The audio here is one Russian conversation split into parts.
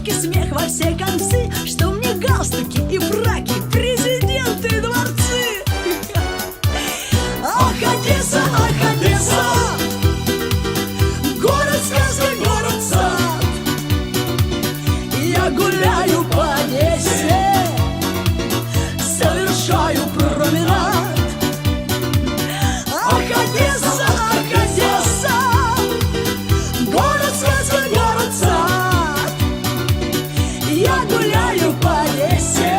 шутки, смех во все концы, что мне галстуки и фраки, президенты и дворцы. Ах, Одесса, город сказка, город сад. Я гуляю по Одессе, совершаю променад. Ах, Одесса, город сказка, город сад. Я гуляю по Одессе,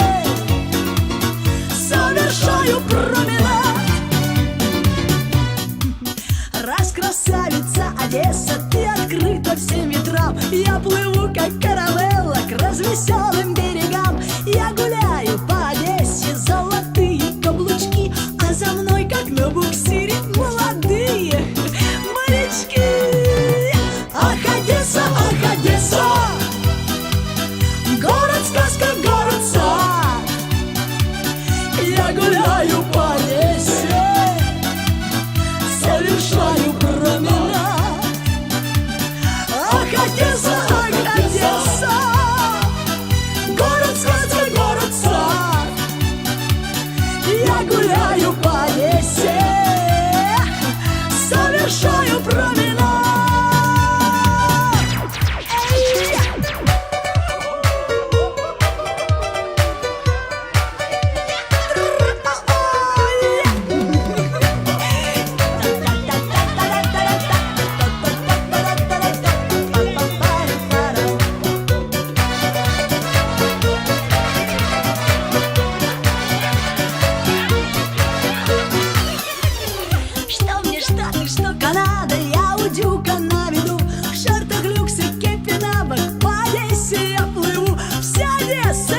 совершаю променад. Раз, красавица Одесса, ты открыта всем ветрам. Я плыву, как каравелла, к развеселым берегам. Я гуляю по Одессе, золотые каблучки, а за мной, как на буксире, молодые морячки. Ах, Одесса, город сказка, город сад. Я гуляю по Одессе, совершаю променад. Ах, Одесса, город сказка, город сад. Я гуляю по Одессе, совершаю променад. Что мне Штаты, что Канада, я у дюка на виду. В шортах, люксе, кепи на бок, по Одессе я плыву. Вся Одесса